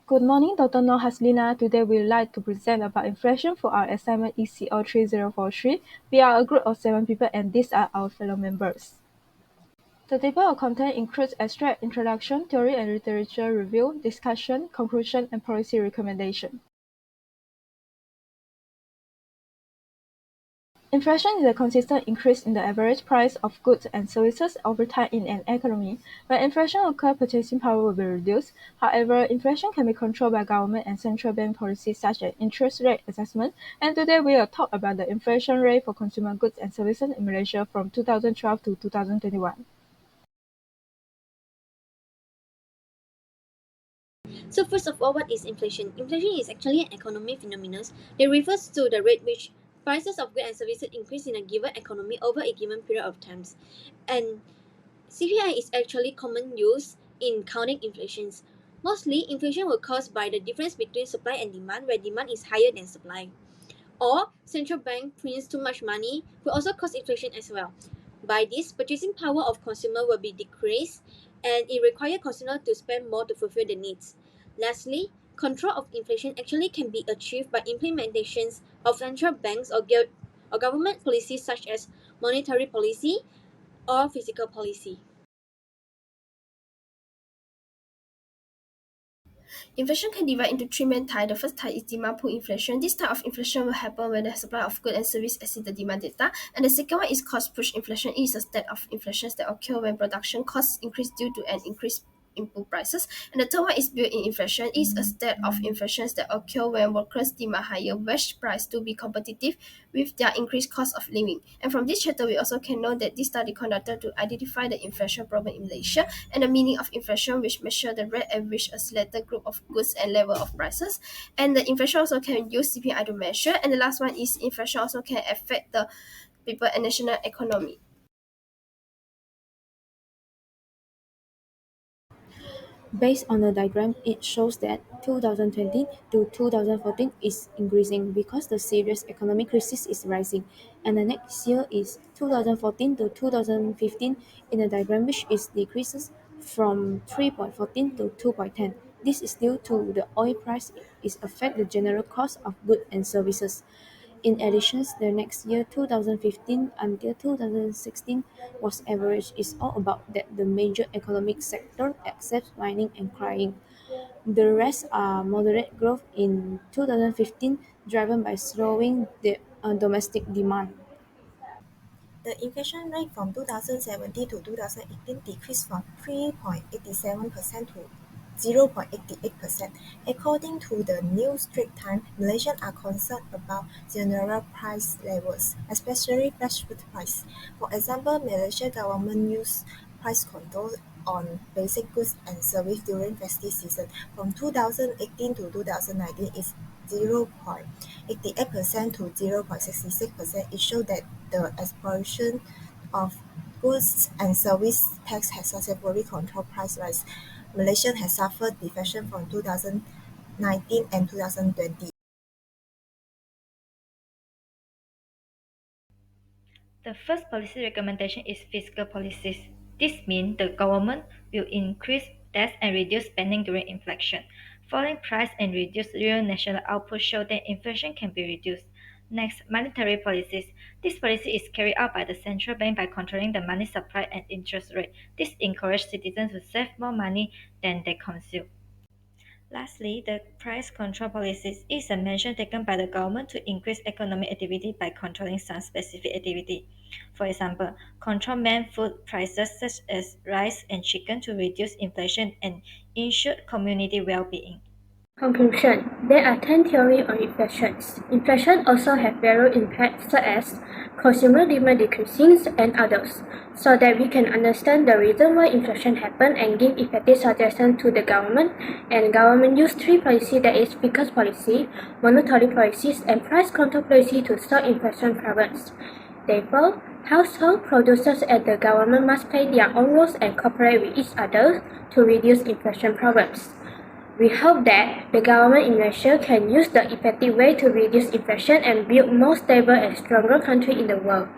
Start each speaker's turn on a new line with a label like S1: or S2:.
S1: Good morning, Dr. Noor Haslina. Today we would like to present about inflation for our assignment ECO3043. We are a group of 7 people and these are our fellow members. The table of content includes abstract, introduction, theory and literature review, discussion, conclusion, and policy recommendation. Inflation is a consistent increase in the average price of goods and services over time in an economy. When inflation occurs, purchasing power will be reduced. However, inflation can be controlled by government and central bank policies such as interest rate adjustment. And today we will talk about the inflation rate for consumer goods and services in Malaysia from 2012 to 2021.
S2: So first of all, what is inflation? Inflation is actually an economic phenomenon that refers to the rate which prices of goods and services increase in a given economy over a given period of time. And CPI is actually common use in counting inflations. Mostly, inflation will caused by the difference between supply and demand, where demand is higher than supply. Or central bank prints too much money will also cause inflation as well. By this, purchasing power of consumer will be decreased and it requires consumers to spend more to fulfill the needs. Lastly, control of inflation actually can be achieved by implementations of central banks or government policies such as monetary policy or fiscal policy.
S3: Inflation can divide into three main types. The first type is demand pull inflation. This type of inflation will happen when the supply of goods and services exceeds the demand data. And the second one is cost push inflation. It is a state of inflation that occurs when production costs increase due to an increased input prices. And the third one is built-in inflation. It is a state of inflation that occurs when workers demand higher wage price to be competitive with their increased cost of living. And from this chapter, we also can know that this study conducted to identify the inflation problem in Malaysia and the meaning of inflation, which measure the rate at which a selected group of goods and level of prices. And the inflation also can use CPI to measure. And the last one is inflation also can affect the people and national economy.
S4: Based on the diagram, it shows that 2020 to 2014 is increasing because the serious economic crisis is rising, and the next year is 2014 to 2015 in the diagram, which is decreases from 3.14 to 2.10. This is due to the oil price is affect the general cost of goods and services. In addition, the next year 2015 until 2016 was average is all about that the major economic sector except mining and crying. The rest are moderate growth in 2015 driven by slowing the domestic demand.
S5: The inflation rate from 2017 to 2018 decreased from 3.87% to 0.88%. According to the New Straits Times, Malaysians are concerned about general price levels, especially fresh food price. For example, Malaysia government used price control on basic goods and services during festive season. From 2018 to 2019 is 0.88% to 0.66%. It showed that the exploration of goods and service tax has successfully controlled price rise. Malaysia has suffered deflation from 2019 and 2020.
S6: The first policy recommendation is fiscal policies. This means the government will increase tax and reduce spending during inflation. Falling price and reduced real national output show that inflation can be reduced. Next, monetary policies. This policy is carried out by the central bank by controlling the money supply and interest rate. This encourages citizens to save more money than they consume. Lastly, the price control policies is a measure taken by the government to increase economic activity by controlling some specific activity. For example, control main food prices such as rice and chicken to reduce inflation and ensure community well-being.
S7: Conclusion. There are 10 theories on inflation. Inflation also has various impacts such as consumer demand decreasing and others, so that we can understand the reason why inflation happens and give effective suggestions to the government. And government use three policies, that is fiscal policy, monetary policies, and price control policy to solve inflation problems. Therefore, household producers and the government must play their own roles and cooperate with each other to reduce inflation problems. We hope that the government in Malaysia can use the effective way to reduce inflation and build more stable and stronger country in the world.